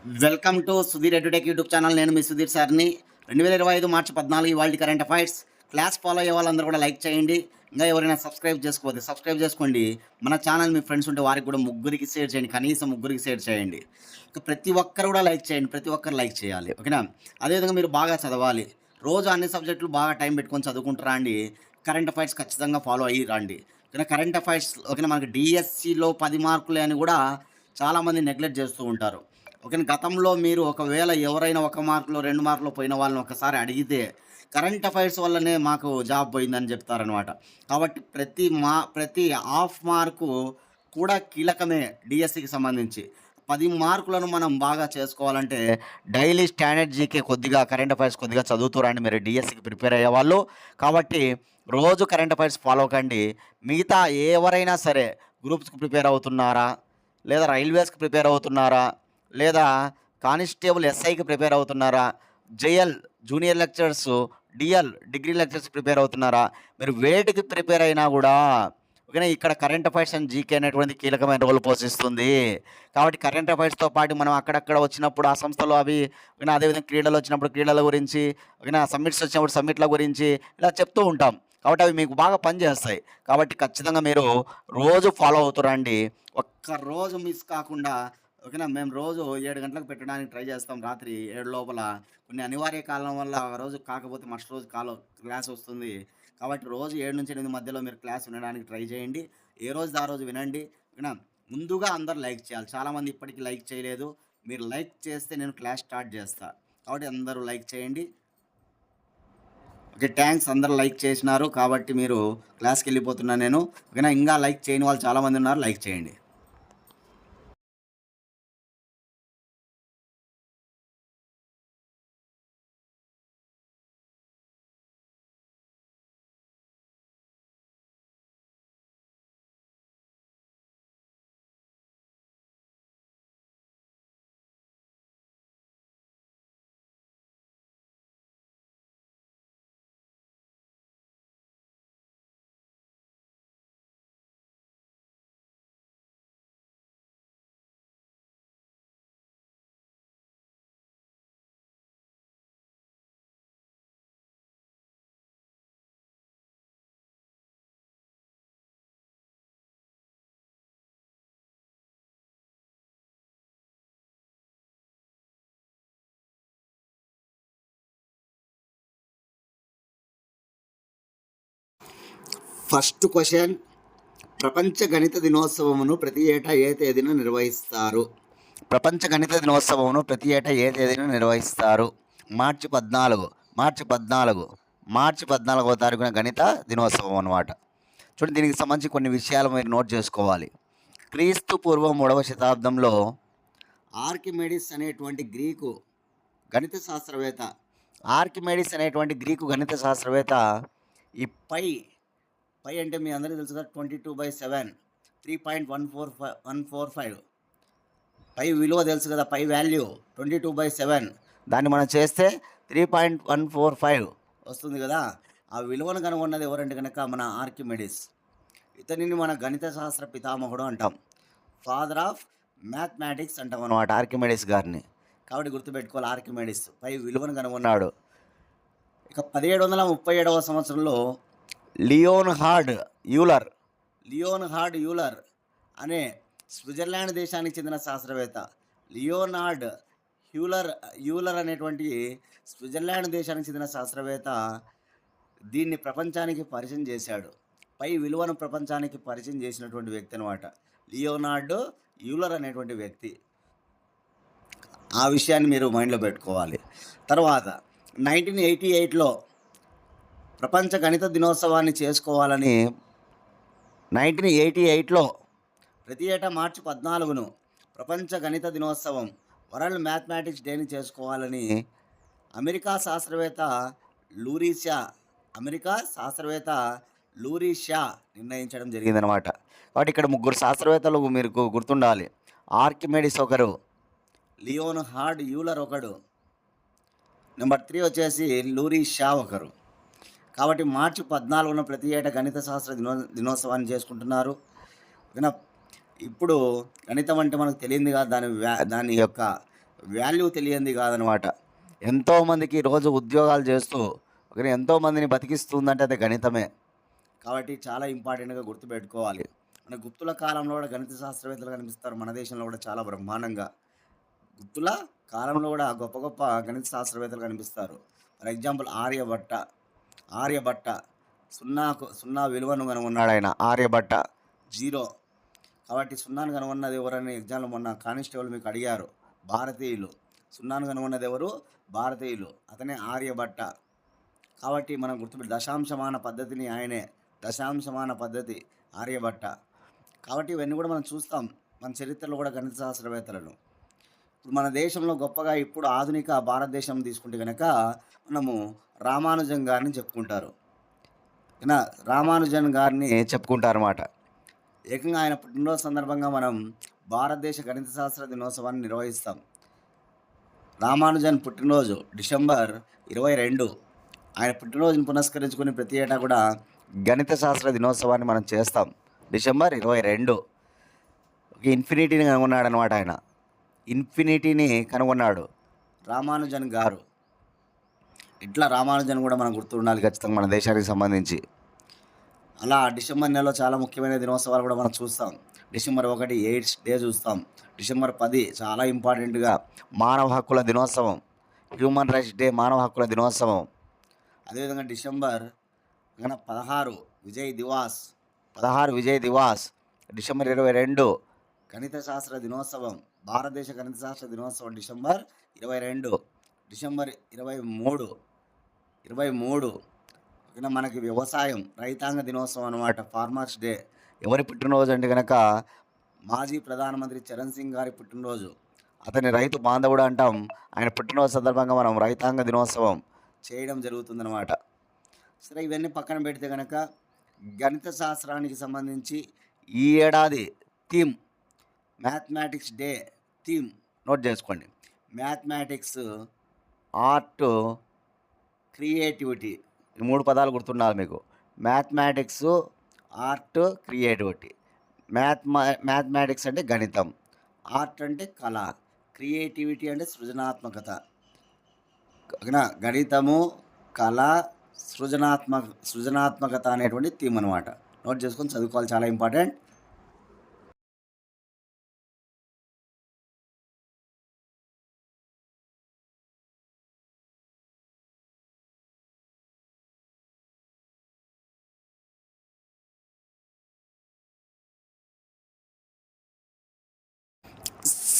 Welcome to Sudheer edutech YouTube channel. నేను మీ సుధీర్ సార్ని. 2025 మార్చి 14 ఇవాళ కరెంట్ అఫైర్స్ క్లాస్ ఫాలో అయ్యే వాళ్ళందరూ కూడా లైక్ చేయండి. ఇంకా ఎవరైనా సబ్స్క్రైబ్ చేసుకోవద్దు, సబ్స్క్రైబ్ చేసుకోండి. మన ఛానల్ మీ ఫ్రెండ్స్ ఉంటే వారికి కూడా ముగ్గురికి షేర్ చేయండి, కనీసం ముగ్గురికి షేర్ చేయండి. ప్రతి ఒక్కరు కూడా లైక్ చేయండి, ప్రతి ఒక్కరు లైక్ చేయాలి, ఓకేనా? అదేవిధంగా మీరు బాగా చదవాలి. రోజు అన్ని సబ్జెక్టులు బాగా టైం పెట్టుకొని చదువుకుంటారా అండి. కరెంట్ అఫైర్స్ ఖచ్చితంగా ఫాలో అయ్యి రండి, ఓకేనా? కరెంట్ అఫైర్స్ ఓకేనా. మనకి డిఎస్సిలో 10 మార్కులే అని కూడా చాలామంది నెగ్లెక్ట్ చేస్తూ ఉంటారు, ఓకేనా? గతంలో మీరు ఒకవేళ ఎవరైనా 1 మార్కులో 2 మార్కులో పోయిన వాళ్ళని ఒకసారి అడిగితే కరెంట్ అఫైర్స్ వల్లనే మాకు జాబ్ పోయిందని చెప్తారనమాట. కాబట్టి ప్రతి హాఫ్ మార్కు కూడా కీలకమే డిఎస్సికి సంబంధించి. 10 మార్కులను మనం బాగా చేసుకోవాలంటే డైలీ స్టాండర్డ్ జీకే కొద్దిగా, కరెంట్ అఫైర్స్ కొద్దిగా చదువుతారండి మీరు డిఎస్సికి ప్రిపేర్ అయ్యేవాళ్ళు. కాబట్టి రోజు కరెంట్ అఫైర్స్ ఫాలో కండి. మిగతా ఎవరైనా సరే గ్రూప్స్కి ప్రిపేర్ అవుతున్నారా, లేదా రైల్వేస్కి ప్రిపేర్ అవుతున్నారా, లేదా కానిస్టేబుల్ ఎస్ఐకి ప్రిపేర్ అవుతున్నారా, JL junior lecturers, DL degree lecturers prepare అవుతున్నారా, మీరు వేటికి ప్రిపేర్ అయినా కూడా ఓకేనా, ఇక్కడ కరెంట్ అఫైర్స్ అండ్ జీకే అనేటువంటి కీలకమైన రోల్ పోషిస్తుంది. కాబట్టి కరెంట్ అఫైర్స్తో పాటు మనం అక్కడక్కడ వచ్చినప్పుడు ఆ సంస్థలో అవి ఓకేనా, అదేవిధంగా క్రీడలు వచ్చినప్పుడు క్రీడల గురించి, ఓకేనా, సమ్మిట్స్ వచ్చినప్పుడు సమ్మిట్ల గురించి ఇలా చెప్తూ ఉంటాం. కాబట్టి అవి మీకు బాగా పనిచేస్తాయి. కాబట్టి ఖచ్చితంగా మీరు రోజు ఫాలో అవుతారండి, ఒక్క రోజు మిస్ కాకుండా, ఓకేనా? మేము రోజు 7 గంటలకు పెట్టడానికి ట్రై చేస్తాం, రాత్రి 7 లోపల. కొన్ని అనివార్య కారణం వల్ల ఆ రోజు కాకపోతే మరుసటి రోజు క్లాస్ వస్తుంది. కాబట్టి రోజు 7-8 మధ్యలో మీరు క్లాస్ వినడానికి ట్రై చేయండి. ఏ రోజుది ఆ రోజు వినండి, ఓకేనా? ముందుగా అందరూ లైక్ చేయాలి. చాలామంది ఇప్పటికీ లైక్ చేయలేదు. మీరు లైక్ చేస్తే నేను క్లాస్ స్టార్ట్ చేస్తా. కాబట్టి అందరూ లైక్ చేయండి. ఓకే, థ్యాంక్స్, అందరూ లైక్ చేసినారు. కాబట్టి మీరు క్లాస్కి వెళ్ళిపోతున్నా నేను, ఓకేనా? ఇంకా లైక్ చేయని వాళ్ళు చాలామంది ఉన్నారు, లైక్ చేయండి. ఫస్ట్ క్వశ్చన్: ప్రపంచ గణిత దినోత్సవమును ప్రతి ఏటా ఏ తేదీన నిర్వహిస్తారు? ప్రపంచ గణిత దినోత్సవమును ప్రతి ఏటా ఏ తేదీన నిర్వహిస్తారు? మార్చి 14, మార్చి 14, మార్చి 14వ తారీఖున గణిత దినోత్సవం అన్నమాట. చూడండి, దీనికి సంబంధించి కొన్ని విషయాలు మీరు నోట్ చేసుకోవాలి. క్రీస్తు పూర్వం 3వ శతాబ్దంలో ఆర్కిమెడిస్ అనేటువంటి గణిత శాస్త్రవేత్త గ్రీకు గణిత శాస్త్రవేత్త ఈ పై అంటే మీ అందరికీ తెలుసు కదా, 22/7, 3.145. పై విలువ తెలుసు కదా, పై వాల్యూ 22/7. దాన్ని మనం చేస్తే 3.145 వస్తుంది కదా. ఆ విలువను కనుగొన్నది ఎవరంటే కనుక మన ఆర్కిమెడిస్. ఇతనిని మన గణిత శాస్త్ర పితామహుడు అంటాం, ఫాదర్ ఆఫ్ మ్యాథమెటిక్స్ అంటాం అన్నమాట ఆర్కిమెడిస్ గారిని. కాబట్టి గుర్తుపెట్టుకోవాలి, ఆర్కిమెడిస్ పై విలువను కనుగొన్నాడు. ఇక 1737వ సంవత్సరంలో లియోన్హార్డ్ యూలర్ అనే స్విట్జర్లాండ్ దేశానికి చెందిన శాస్త్రవేత్త, లియోనార్డ్ యూలర్ అనేటువంటి స్విట్జర్లాండ్ దేశానికి చెందిన శాస్త్రవేత్త దీన్ని ప్రపంచానికి పరిచయం చేశాడు. పై విలువను ప్రపంచానికి పరిచయం చేసినటువంటి వ్యక్తి అనమాట లియోనార్డ్ యూలర్ అనేటువంటి వ్యక్తి. ఆ విషయాన్ని మీరు మైండ్లో పెట్టుకోవాలి. తర్వాత 1988లో ప్రపంచ గణిత దినోత్సవాన్ని చేసుకోవాలని 1988లో ప్రతి ఏటా మార్చి 14ను ప్రపంచ గణిత దినోత్సవం, వరల్డ్ మ్యాథమెటిక్స్ డేని చేసుకోవాలని అమెరికా శాస్త్రవేత్త లూరీ షా నిర్ణయించడం జరిగిందనమాట. కాబట్టి ఇక్కడ ముగ్గురు శాస్త్రవేత్తలు మీరు గుర్తుండాలి. ఆర్కిమెడిస్ ఒకరు, లియోన్హార్డ్ యూలర్ ఒకడు, నెంబర్ 3 వచ్చేసి లూరీ షా ఒకరు. కాబట్టి మార్చి 14న ప్రతి ఏటా గణిత శాస్త్ర దినోత్సవాన్ని చేసుకుంటున్నారు. ఇప్పుడు గణితం అంటే మనకు తెలియదు కదా, దాని యొక్క వాల్యూ తెలియంది కాదనమాట. ఎంతోమందికి రోజు ఉద్యోగాలు చేస్తూ ఎంతోమందిని బతికిస్తుందంటే అది గణితమే. కాబట్టి చాలా ఇంపార్టెంట్‌గా గుర్తుపెట్టుకోవాలి. మన గుప్తుల కాలంలో కూడా గణిత శాస్త్రవేత్తలు కనిపిస్తారు మన దేశంలో కూడా చాలా బ్రహ్మాండంగా. గుప్తుల కాలంలో కూడా గొప్ప గొప్ప గణిత శాస్త్రవేత్తలు కనిపిస్తారు. For example Aryabhata. ఆర్యభట్ట సున్నా విలువను కనుగొన్నాడాయన ఆర్యభట్ట. 0 కాబట్టి సున్నాను కనుగొన్నది ఎవరని ఎగ్జామ్‌లో మొన్న కానిస్టేబుల్ మీకు అడిగారు. భారతీయులు. సున్నాను కనుగొన్నది ఎవరు? భారతీయులు. అతనే ఆర్యభట్ట. కాబట్టి మనం దశాంశమాన పద్ధతిని ఆయనే. దశాంశమాన పద్ధతి ఆర్యభట్ట. కాబట్టి ఇవన్నీ కూడా మనం చూస్తాం మన చరిత్రలో కూడా గణిత శాస్త్రవేత్తలను. ఇప్పుడు మన దేశంలో గొప్పగా ఇప్పుడు ఆధునిక భారతదేశం తీసుకుంటే గనక మనము రామానుజన్ గారిని చెప్పుకుంటారు. రామానుజన్ గారిని చెప్పుకుంటారన్నమాట. ఏకంగా ఆయన పుట్టినరోజు సందర్భంగా మనం భారతదేశ గణిత శాస్త్ర దినోత్సవాన్ని నిర్వహిస్తాం. రామానుజన్ పుట్టినరోజు డిసెంబర్ 22. ఆయన పుట్టినరోజును పురస్కరించుకుని ప్రతి ఏటా కూడా గణిత శాస్త్ర దినోత్సవాన్ని మనం చేస్తాం. డిసెంబర్ 22. ఇన్ఫినిటీని కనుగొన్నాడు అనమాట ఆయన. ఇన్ఫినిటీని కనుగొన్నాడు రామానుజన్ గారు. ఇట్లా రామానుజన్ కూడా మనం గుర్తుండాలి ఖచ్చితంగా మన దేశానికి సంబంధించి. అలా డిసెంబర్ నెలలో చాలా ముఖ్యమైన దినోత్సవాలు కూడా మనం చూస్తాం. డిసెంబర్ 1 ఎయిడ్స్ డే చూస్తాం. డిసెంబర్ 10 చాలా ఇంపార్టెంట్గా మానవ హక్కుల దినోత్సవం, హ్యూమన్ రైట్స్ డే, మానవ హక్కుల దినోత్సవం. అదేవిధంగా డిసెంబర్ 16 విజయ్ దివాస్. డిసెంబర్ 22 గణిత శాస్త్ర దినోత్సవం, భారతదేశ గణిత శాస్త్ర దినోత్సవం డిసెంబర్ 22. డిసెంబర్ 23 మనకి వ్యవసాయం రైతాంగ దినోత్సవం అనమాట, ఫార్మర్స్ డే. ఎవరి పుట్టినరోజు అంటే కనుక మాజీ ప్రధానమంత్రి చరణ్ సింగ్ గారి పుట్టినరోజు. అతని రైతు బాంధవుడు అంటాం. ఆయన పుట్టినరోజు సందర్భంగా మనం రైతాంగ దినోత్సవం చేయడం జరుగుతుందన్నమాట. సరే, ఇవన్నీ పక్కన పెడితే కనుక గణిత శాస్త్రానికి సంబంధించి ఈ ఏడాది theme mathematics day. Theme note చేసుకోండి. Mathematics, art, creativity. ఈ 3 పదాలు గుర్తుండాలి మీకు. Mathematics, art, creativity. మ్యాథమెటిక్స్ అంటే గణితం, ఆర్ట్ అంటే కళ, క్రియేటివిటీ అంటే సృజనాత్మకత. గణితము, కళ, సృజనాత్మకత అనేటువంటి థీమ్ అనమాట. నోట్ చేసుకొని చదువుకోవాలి, చాలా important.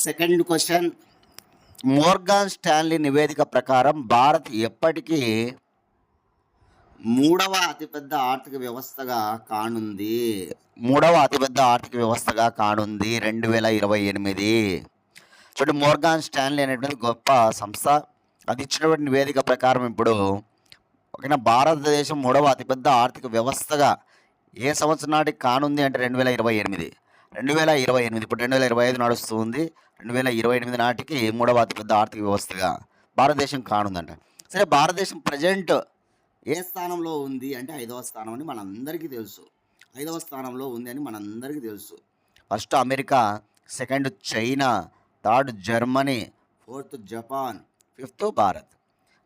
Second question, Morgan Stanley నివేదిక ప్రకారం భారత్ ఎప్పటికీ 3వ అతిపెద్ద ఆర్థిక వ్యవస్థగా కానుంది? 3వ అతిపెద్ద ఆర్థిక వ్యవస్థగా కానుంది 2028. చూడండి, మోర్గాన్ స్టాన్లీ అనేటువంటి గొప్ప సంస్థ. అది ఇచ్చినటువంటి నివేదిక ప్రకారం ఇప్పుడు భారతదేశం 3వ అతిపెద్ద ఆర్థిక వ్యవస్థగా ఏ సంవత్సరం నాటికి కానుంది అంటే 2028. ఇప్పుడు 2025 నడుస్తుంది. 2028 నాటికి 3వ అతిపెద్ద ఆర్థిక వ్యవస్థగా భారతదేశం కానుందంట. సరే, భారతదేశం ప్రజెంట్ ఏ స్థానంలో ఉంది అంటే 5వ స్థానం అని మనందరికీ తెలుసు. 5వ స్థానంలో ఉంది అని మనందరికీ తెలుసు. First America, second China, third Germany, fourth Japan, fifth Bharat.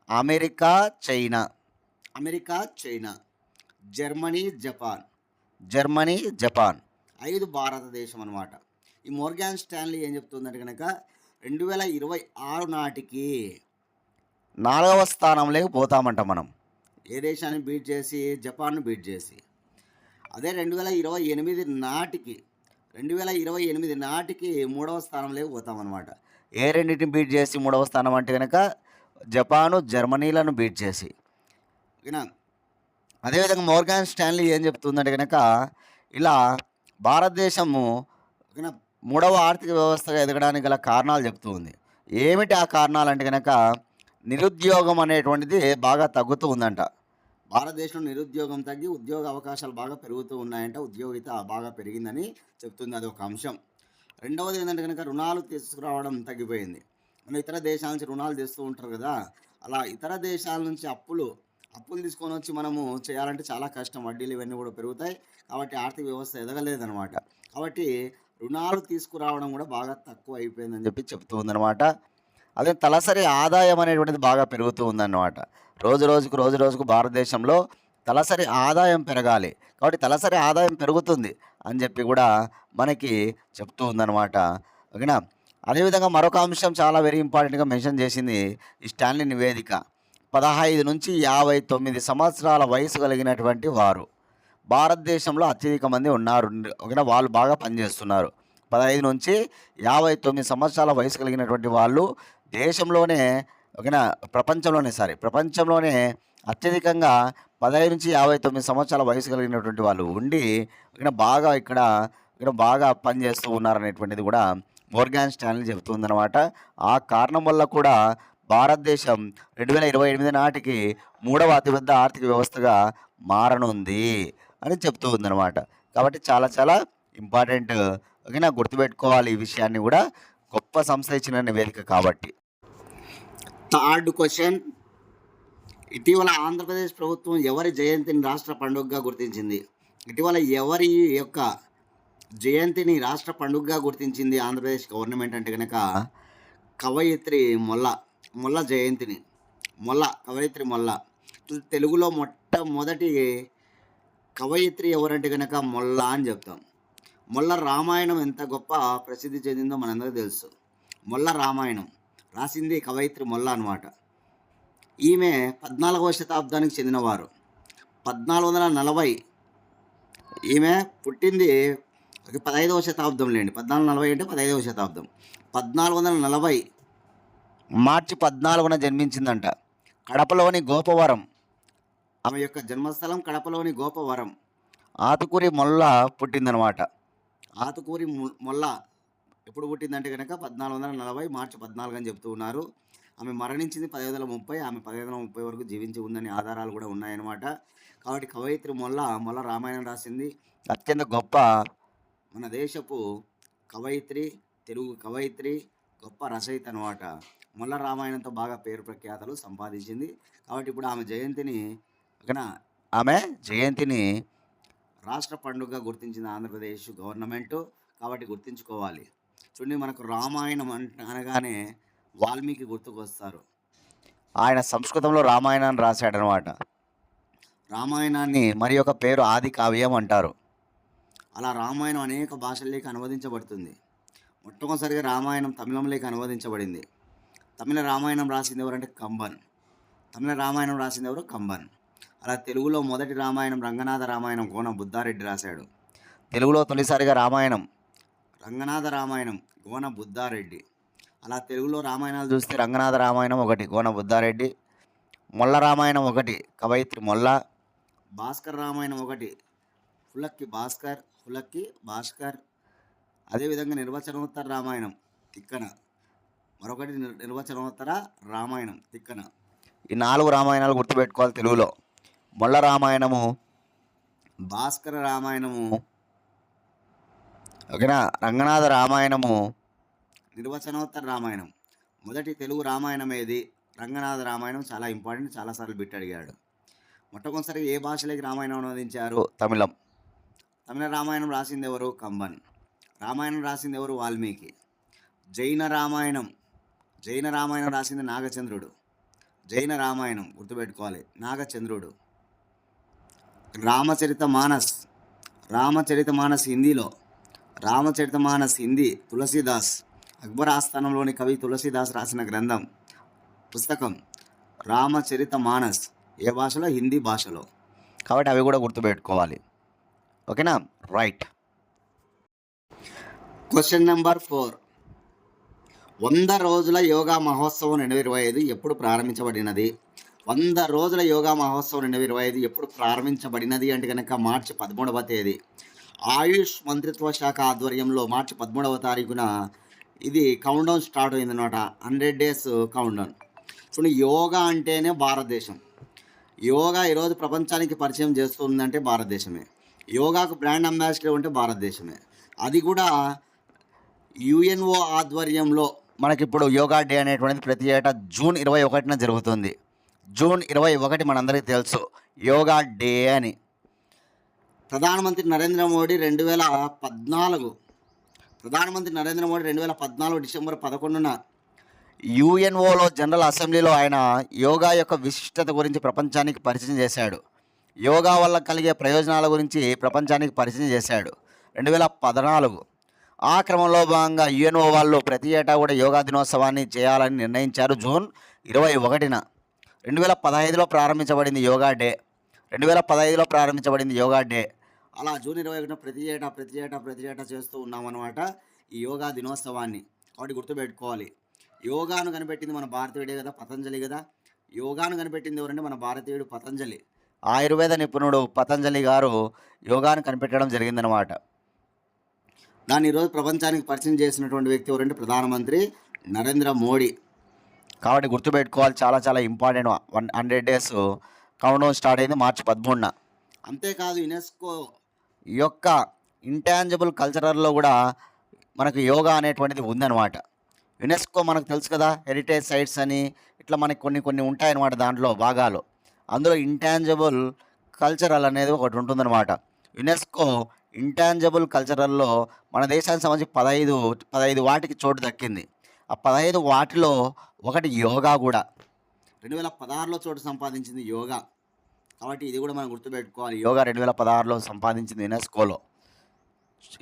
America, China, Germany, Japan. 5 భారతదేశం అనమాట. ఈ మోర్గాన్ స్టాన్లీ ఏం చెప్తుందంటే కనుక 2026 నాటికి 4వ స్థానంలోకి పోతామంట మనం. ఏ దేశాన్ని బీట్ చేసి? జపాన్ను బీట్ చేసి. అదే 2028 నాటికి 3వ స్థానంలోకి పోతామన్నమాట. ఏ రెండింటిని బీట్ చేసి 3వ స్థానం అంటే కనుక జపాను, జర్మనీలను బీట్ చేసి. ఓకేనా? అదేవిధంగా మోర్గాన్ స్టాన్లీ ఏం చెప్తుందంటే కనుక ఇలా భారతదేశము 3వ ఆర్థిక వ్యవస్థగా ఎదగడానికి గల కారణాలు చెప్తూ ఉంది. ఏమిటి ఆ కారణాలు అంటే కనుక నిరుద్యోగం అనేటువంటిది బాగా తగ్గుతూ ఉందంట. భారతదేశంలో నిరుద్యోగం తగ్గి ఉద్యోగ అవకాశాలు బాగా పెరుగుతూ ఉన్నాయంట. ఉద్యోగిత బాగా పెరిగిందని చెప్తుంది, అది ఒక అంశం. రెండవది ఏంటంటే కనుక రుణాలు తీసుకురావడం తగ్గిపోయింది. మనం ఇతర దేశాల నుంచి రుణాలు తెస్తూ ఉంటారు కదా, అలా ఇతర దేశాల నుంచి అప్పులు తీసుకొని వచ్చి మనము చేయాలంటే చాలా కష్టం. వడ్డీలు ఇవన్నీ కూడా పెరుగుతాయి. కాబట్టి ఆర్థిక వ్యవస్థ ఎదగలేదన్నమాట. కాబట్టి రుణాలు తీసుకురావడం కూడా బాగా తక్కువ అయిపోయిందని చెప్తూ ఉందన్నమాట. అదే తలసరి ఆదాయం అనేటువంటిది బాగా పెరుగుతూ ఉందన్నమాట. రోజు రోజుకు భారతదేశంలో తలసరి ఆదాయం పెరగాలి. కాబట్టి తలసరి ఆదాయం పెరుగుతుంది అని చెప్పి కూడా మనకి చెప్తూ ఉందన్నమాట. ఓకేనా? అదేవిధంగా మరొక అంశం చాలా వెరీ ఇంపార్టెంట్‌గా మెన్షన్ చేసింది ఈ స్టాన్లీ నివేదిక. 15-59 సంవత్సరాల వయసు కలిగినటువంటి వారు భారతదేశంలో అత్యధిక మంది ఉన్నారు. ఓకేనా? వాళ్ళు బాగా పనిచేస్తున్నారు. 15-59 సంవత్సరాల వయసు కలిగినటువంటి వాళ్ళు దేశంలోనే, ఓకేనా, ప్రపంచంలోనే అత్యధికంగా 15-59 సంవత్సరాల వయసు కలిగినటువంటి వాళ్ళు ఉండి, ఓకేనా, బాగా పనిచేస్తూ ఉన్నారనేటువంటిది కూడా మోర్గాన్ స్టాన్లీ చెబుతుందన్నమాట. ఆ కారణం వల్ల కూడా భారతదేశం 2028 నాటికి 3వ అతిపెద్ద ఆర్థిక వ్యవస్థగా మారనుంది అని చెప్తూ ఉందన్నమాట. కాబట్టి చాలా చాలా ఇంపార్టెంట్. ఓకేనా? గుర్తుపెట్టుకోవాలి ఈ విషయాన్ని కూడా. గొప్ప సంస్థ ఇచ్చిన నివేదిక కాబట్టి. థర్డ్ క్వశ్చన్, ఇటీవల ఆంధ్రప్రదేశ్ ప్రభుత్వం ఎవరి జయంతిని రాష్ట్ర పండుగగా గుర్తించింది? ఇటీవల ఎవరి యొక్క జయంతిని రాష్ట్ర పండుగగా గుర్తించింది ఆంధ్రప్రదేశ్ గవర్నమెంట్ అంటే కనుక కవయిత్రి మొల్ల జయంతిని. కవయిత్రి మొల్ల. తెలుగులో మొట్టమొదటి కవయిత్రి ఎవరంటే కనుక మొల్ల అని చెప్తాం. మొల్ల రామాయణం ఎంత గొప్ప ప్రసిద్ధి చెందిందో మనందరికీ తెలుసు. మొల్ల రామాయణం రాసింది కవయిత్రి మొల్ల అనమాట. ఈమె 14వ శతాబ్దానికి చెందినవారు. 1440 ఈమె పుట్టింది 15వ శతాబ్దంలేండి. 1440 అంటే 15వ శతాబ్దం. 1440 మార్చి 14న జన్మించిందంట. కడపలోని గోపవరం, ఆమె యొక్క జన్మస్థలం కడపలోని గోపవరం. ఆతుకూరి మొల్ల పుట్టిందనమాట. ఆతుకూరి మొల్ల ఎప్పుడు పుట్టిందంటే కనుక 1440 మార్చి 14 అని చెప్తూ ఉన్నారు. ఆమె మరణించింది 1530. ఆమె 1530 వరకు జీవించి ఉందని ఆధారాలు కూడా ఉన్నాయన్నమాట. కాబట్టి కవయిత్రి మొల్ల రామాయణం రాసింది. అత్యంత గొప్ప మన దేశపు కవయిత్రి, తెలుగు కవయిత్రి, గొప్ప రచయిత అనమాట. మొల్ల రామాయణంతో బాగా పేరు ప్రఖ్యాతలు సంపాదించింది. కాబట్టి ఇప్పుడు ఆమె జయంతిని రాష్ట్ర పండుగగా గుర్తించింది ఆంధ్రప్రదేశ్ గవర్నమెంటు. కాబట్టి గుర్తుంచుకోవాలి. చూడండి, మనకు రామాయణం అనగానే వాల్మీకి గుర్తుకొస్తారు. ఆయన సంస్కృతంలో రామాయణాన్ని రాశాడనమాట. రామాయణాన్ని మరి ఒక పేరు ఆది కావ్యం అంటారు. అలా రామాయణం అనేక భాషల్లోకి అనువదించబడుతుంది. మొట్టమొదటిసారిగా రామాయణం తమిళంలోకి అనువదించబడింది. తమిళ రామాయణం రాసింది ఎవరంటే కంబన్. అలా తెలుగులో మొదటి రామాయణం రంగనాథ రామాయణం గోన బుద్ధారెడ్డి రాశాడు. తెలుగులో తొలిసారిగా రామాయణం రంగనాథ రామాయణం గోన బుద్ధారెడ్డి. అలా తెలుగులో రామాయణాలు చూస్తే రంగనాథ రామాయణం ఒకటి గోన బుద్ధారెడ్డి, మొల్ల రామాయణం ఒకటి కవయిత్రి మొల్ల, భాస్కర్ రామాయణం ఒకటి హులక్కి భాస్కర్. అదేవిధంగా నిర్వచనోత్తర రామాయణం తిక్కన, మరొకటి నిర్వచనోత్తర రామాయణం తిక్కన. ఈ 4 రామాయణాలు గుర్తుపెట్టుకోవాలి తెలుగులో. మొల్ల రామాయణము, భాస్కర రామాయణము, ఓకేనా, రంగనాథ రామాయణము, నిర్వచనోత్తర రామాయణం. మొదటి తెలుగు రామాయణం ఏది? రంగనాథ రామాయణం. చాలా ఇంపార్టెంట్, చాలాసార్లు బిట్ అడిగాడు. మొట్టమొదటిసారిగా ఏ భాషలోకి రామాయణం అనువదించారు? తమిళం. తమిళ రామాయణం రాసింది ఎవరు? కంబన్. రామాయణం రాసింది ఎవరు? వాల్మీకి. జైన రామాయణం రాసింది నాగచంద్రుడు. జైన రామాయణం గుర్తుపెట్టుకోవాలి, నాగచంద్రుడు. రామచరితమానస్ హిందీలో, హిందీ తులసీదాస్. అక్బర్ ఆస్థానంలోని కవి తులసీదాస్ రాసిన పుస్తకం రామచరితమానస్. ఏ భాషలో? హిందీ భాషలో. కాబట్టి అవి కూడా గుర్తుపెట్టుకోవాలి. ఓకేనా? రైట్. క్వశ్చన్ నెంబర్ 4, 100 రోజుల యోగా మహోత్సవం 2025 ఎప్పుడు ప్రారంభించబడినది? 100 రోజుల యోగా మహోత్సవం 2025 ఎప్పుడు ప్రారంభించబడినది అంటే కనుక మార్చి 13వ తేదీ. ఆయుష్ మంత్రిత్వ శాఖ ఆధ్వర్యంలో మార్చి 13వ తారీఖున ఇది కౌంట్డౌన్ స్టార్ట్ అయిందన్నమాట. 100 days కౌంట్డౌన్. చూడండి, యోగా అంటేనే భారతదేశం. యోగా ఈరోజు ప్రపంచానికి పరిచయం చేస్తుందంటే భారతదేశమే. యోగాకు బ్రాండ్ అంబాసిడర్ ఉంటే భారతదేశమే. అది కూడా యుఎన్ఓ ఆధ్వర్యంలో. మనకిప్పుడు యోగా డే అనేటువంటిది ప్రతి ఏటా జూన్ 21న జరుగుతుంది. జూన్ 21 మనందరికీ తెలుసు యోగా డే అని. ప్రధానమంత్రి నరేంద్ర మోడీ 2014 డిసెంబర్ 11న యుఎన్ఓలో జనరల్ అసెంబ్లీలో ఆయన యోగా యొక్క విశిష్టత గురించి ప్రపంచానికి పరిచయం చేశాడు. యోగా వల్ల కలిగే ప్రయోజనాల గురించి ప్రపంచానికి పరిచయం చేశాడు 2014. ఆ క్రమంలో భాగంగా యుఎన్ఓ వాళ్ళు ప్రతి ఏటా కూడా యోగా దినోత్సవాన్ని చేయాలని నిర్ణయించారు. జూన్ 21న 2015లో ప్రారంభించబడింది యోగా డే. 2015లో ప్రారంభించబడింది యోగా డే. అలా జూన్ 21న ప్రతి ఏటా చేస్తూ ఉన్నామన్నమాట ఈ యోగా దినోత్సవాన్ని. కాబట్టి గుర్తుపెట్టుకోవాలి, యోగాను కనిపెట్టింది మన భారతీయుడే కదా, పతంజలి కదా. యోగాను కనిపెట్టింది ఎవరంటే మన భారతీయుడు పతంజలి. ఆయుర్వేద నిపుణుడు పతంజలి గారు యోగాను కనిపెట్టడం జరిగిందనమాట. దాన్ని ఈరోజు ప్రపంచానికి పరిచయం చేసినటువంటి వ్యక్తి ఎవరంటే ప్రధానమంత్రి నరేంద్ర మోడీ. కాబట్టి గుర్తుపెట్టుకోవాలి, చాలా చాలా ఇంపార్టెంట్. 100 డేస్ కౌంట్డౌన్ స్టార్ట్ అయింది మార్చి 13న. అంతేకాదు యునెస్కో యొక్క ఇంటాంజిబుల్ కల్చరల్లో కూడా మనకు యోగా అనేటువంటిది ఉందన్నమాట. యునెస్కో మనకు తెలుసు కదా, హెరిటేజ్ సైట్స్ అని ఇట్లా మనకి కొన్ని ఉంటాయన్నమాట దాంట్లో భాగాలు. అందులో ఇంటాంజిబుల్ కల్చరల్ అనేది ఒకటి ఉంటుందన్నమాట. యునెస్కో ఇంటాంజిబుల్ కల్చరల్లో మన దేశానికి సంబంధించి 15 వాటికి చోటు దక్కింది. ఆ 15 వాటిలో ఒకటి యోగా కూడా. 2016లో చోటు సంపాదించింది యోగా. కాబట్టి ఇది కూడా మనం గుర్తుపెట్టుకోవాలి, యోగా 2016లో సంపాదించింది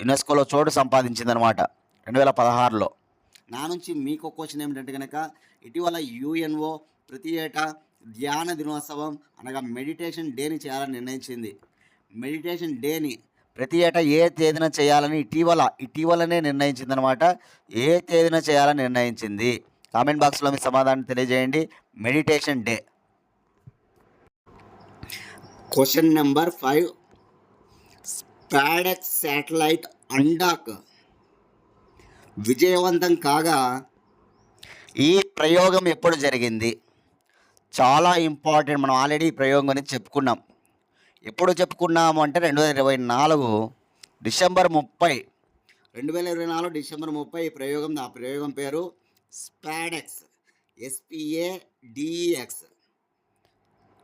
యునెస్కోలో చోటు సంపాదించింది అనమాట 2016లో. నా నుంచి మీకు క్వశ్చన్ ఏమిటంటే కనుక, ఇటీవల యుఎన్ఓ ప్రతి ఏటా ధ్యాన దినోత్సవం అనగా మెడిటేషన్ డేని చేయాలని నిర్ణయించింది. మెడిటేషన్ డేని ప్రతి ఏటా ఏ తేదీన చేయాలని ఇటీవలనే నిర్ణయించిందనమాట. ఏ తేదీన చేయాలని నిర్ణయించింది? కామెంట్ బాక్స్లో మీ సమాధానం తెలియజేయండి. Meditation day. Question number 5. SpaDeX satellite undock విజయవంతం కాగా ఈ ప్రయోగం ఎప్పుడు జరిగింది? చాలా ఇంపార్టెంట్. మనం ఆల్రెడీ ఈ ప్రయోగం గురించి చెప్పుకున్నాం. ఎప్పుడు చెప్పుకున్నాము అంటే 2024 డిసెంబర్ 30. 2024 డిసెంబర్ 30 ఈ ప్రయోగం. ఆ ప్రయోగం పేరు స్పాడెక్స్, SPADEX.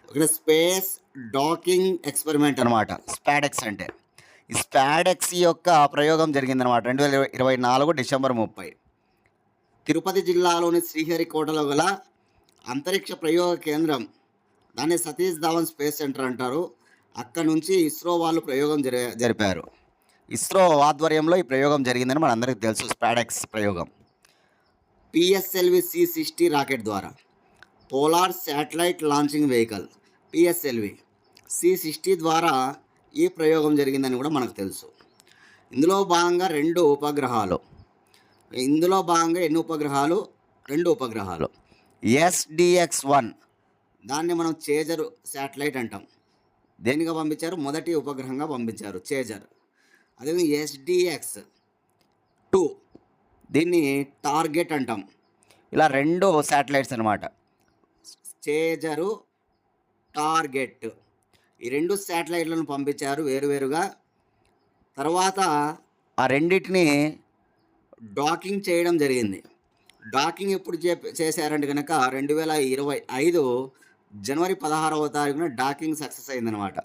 ఇక్కడ స్పేస్ డాకింగ్ ఎక్స్పెరిమెంట్ అనమాట స్పాడెక్స్ అంటే. ఈ స్పాడెక్స్ యొక్క ప్రయోగం జరిగిందనమాట 2024 డిసెంబర్ 30. తిరుపతి జిల్లాలోని శ్రీహరికోటలో గల అంతరిక్ష ప్రయోగ కేంద్రం, దాన్ని సతీష్ ధావన్ స్పేస్ సెంటర్ అంటారు. అక్కడ నుంచి ఇస్రో వాళ్ళు ప్రయోగం జరిపారు. ఇస్రో ఆధ్వర్యంలో ఈ ప్రయోగం జరిగిందని మనందరికీ తెలుసు. స్పాడెక్స్ ప్రయోగం PSLV C60 రాకెట్ ద్వారా, polar satellite launching vehicle PSLV C60 ద్వారా ఈ ప్రయోగం జరిగిందని కూడా మనకు తెలుసు. ఇందులో భాగంగా ఎన్ని ఉపగ్రహాలు? 2 ఉపగ్రహాలు. SDX-1 దాన్ని మనం చేజర్ శాటిలైట్ అంటాం. దేనిగా పంపించారు? మొదటి ఉపగ్రహంగా పంపించారు చేజర్. అదే SDX-2 దీన్ని టార్గెట్ అంటాం. ఇలా 2 శాటిలైట్స్ అనమాట, చేజరు, టార్గెట్. ఈ 2 శాటిలైట్లను పంపించారు వేరువేరుగా. తర్వాత ఆ రెండింటిని డాకింగ్ చేయడం జరిగింది. డాకింగ్ ఎప్పుడు చేశారంటే కనుక 2025 జనవరి 16వ తారీఖున డాకింగ్ సక్సెస్ అయిందనమాట.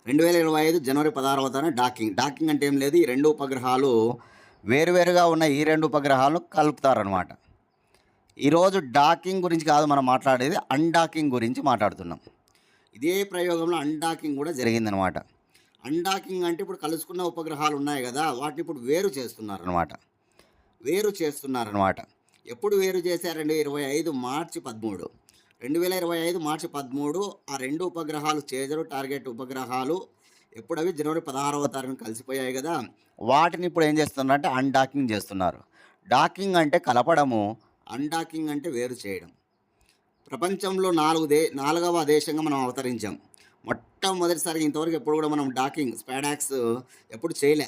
2025 జనవరి 16వ తారీఖున డాకింగ్ అంటే ఏం లేదు, ఈ 2 ఉపగ్రహాలు వేరువేరుగా ఉన్న ఈ 2 ఉపగ్రహాలను కలుపుతారనమాట. ఈరోజు డాకింగ్ గురించి కాదు మనం మాట్లాడేది, అన్డాకింగ్ గురించి మాట్లాడుతున్నాం. ఇదే ప్రయోగంలో అన్డాకింగ్ కూడా జరిగిందనమాట. అన్డాకింగ్ అంటే ఇప్పుడు కలుసుకున్న ఉపగ్రహాలు ఉన్నాయి కదా, వాటిని ఇప్పుడు వేరు చేస్తున్నారనమాట. ఎప్పుడు వేరు చేశారండి? 2025 మార్చి 13. 2025 మార్చి 13 ఆ 2 ఉపగ్రహాలు చేజరు, టార్గెట్ ఉపగ్రహాలు ఎప్పుడు అవి జనవరి 16వ తారీఖున కలిసిపోయాయి కదా, వాటిని ఇప్పుడు ఏం చేస్తున్నారంటే అన్డాకింగ్ చేస్తున్నారు. డాకింగ్ అంటే కలపడము, అన్డాకింగ్ అంటే వేరు చేయడం. ప్రపంచంలో 4వ దేశంగా మనం అవతరించాం. మొట్టమొదటిసారి ఇంతవరకు ఎప్పుడు కూడా మనం డాకింగ్ స్పాడాక్స్ ఎప్పుడు చేయలే.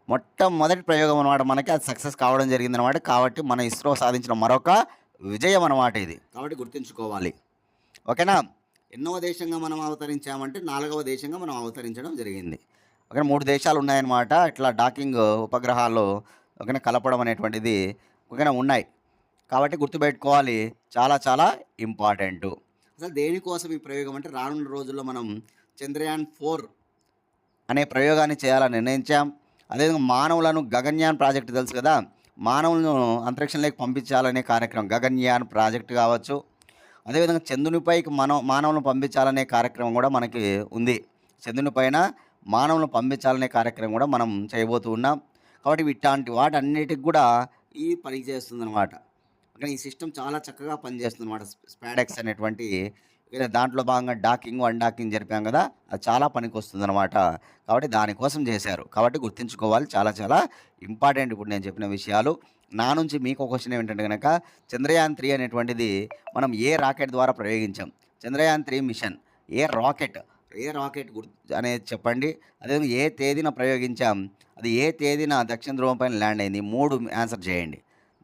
మొట్టమొదటి ప్రయోగం అనమాట మనకి, అది సక్సెస్ కావడం జరిగిందనమాట. కాబట్టి మన ఇస్రో సాధించిన మరొక విజయం అనమాట ఇది. కాబట్టి గుర్తుంచుకోవాలి, ఓకేనా. ఎన్నవ దేశంగా మనం అవతరించామంటే 4వ దేశంగా మనం అవతరించడం జరిగింది. ఓకే, 3 దేశాలు ఉన్నాయన్నమాట ఇట్లా డాకింగ్ ఉపగ్రహాలు ఓకేనా కలపడం అనేటువంటిది ఓకేనా ఉన్నాయి. కాబట్టి గుర్తుపెట్టుకోవాలి, చాలా చాలా ఇంపార్టెంటు. అసలు దేనికోసం ఈ ప్రయోగం అంటే, రానున్న రోజుల్లో మనం చంద్రయాన్ 4 అనే ప్రయోగాన్ని చేయాలని నిర్ణయించాం. అదేవిధంగా మానవులను గగన్యాన్ ప్రాజెక్టు తెలుసు కదా, మానవులను అంతరిక్షంలోకి పంపించాలనే కార్యక్రమం గగన్యాన్ ప్రాజెక్ట్ కావచ్చు. అదేవిధంగా చంద్రునిపైకి మానవులను పంపించాలనే కార్యక్రమం కూడా మనకి ఉంది. చంద్రుని పైన మానవులను పంపించాలనే కార్యక్రమం కూడా మనం చేయబోతూ ఉన్నాం. కాబట్టి ఇట్లాంటి వాటన్నిటికి కూడా ఈ పని చేస్తుందన్నమాట. అంటే ఈ సిస్టమ్ చాలా చక్కగా పనిచేస్తుందన్నమాట. స్పాడెక్స్ అనేటువంటి దాంట్లో భాగంగా డాకింగ్, అన్డాకింగ్ జరిపాం కదా! అది చాలా పనికొస్తుందన్నమాట. కాబట్టి దానికోసం చేశారు. కాబట్టి గుర్తుంచుకోవాలి. చాలా చాలా ఇంపార్టెంట్ ఇప్పుడు నేను చెప్పిన విషయాలు. నా నుంచి మీకు క్వెషన్ ఏమిటంటే గనక చంద్రయాన్-3 అనేటువంటిది మనం ఏ రాకెట్ ద్వారా ప్రయోగించాం? చంద్రయాన్-3 మిషన్ ఏ రాకెట్ అనేది చెప్పండి. అదేవిధంగా ఏ తేదీన ప్రయోగించాం? అది ఏ తేదీన దక్షిణ ధ్రువం పైన ల్యాండ్ అయింది? 3 ఆన్సర్ చేయండి.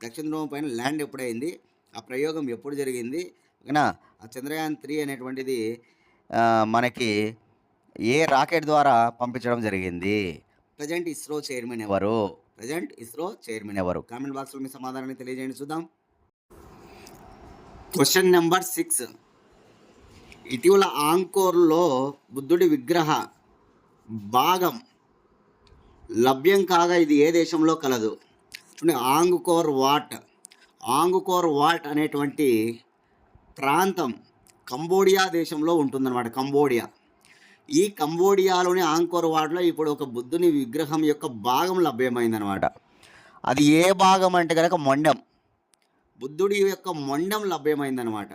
దక్షిణ ధ్రువం పైన ల్యాండ్ ఎప్పుడైంది? ఆ ప్రయోగం ఎప్పుడు జరిగింది? ఓకేనా? ఆ చంద్రయాన్-3 అనేటువంటిది మనకి ఏ రాకెట్ ద్వారా పంపించడం జరిగింది? ప్రెజెంట్ ఇస్రో చైర్మన్ ఎవరు? కామెంట్ బాక్స్లో మీ సమాధానాన్ని తెలియజేయండి చూద్దాం. Question number 6. ఇటీవల ఆంకోర్లో బుద్ధుడి విగ్రహ భాగం లభ్యం కాగా ఇది ఏ దేశంలో కలదు? ఆంగ్కోర్ వాట్ అనేటువంటి ప్రాంతం కంబోడియా దేశంలో ఉంటుందన్నమాట. ఈ కంబోడియాలోని ఆంకోర్ వాట్లో ఇప్పుడు ఒక బుద్ధుని విగ్రహం యొక్క భాగం లభ్యమైందనమాట. అది ఏ భాగం అంటే కనుక మొండం, బుద్ధుడి యొక్క మొండం లభ్యమైందనమాట.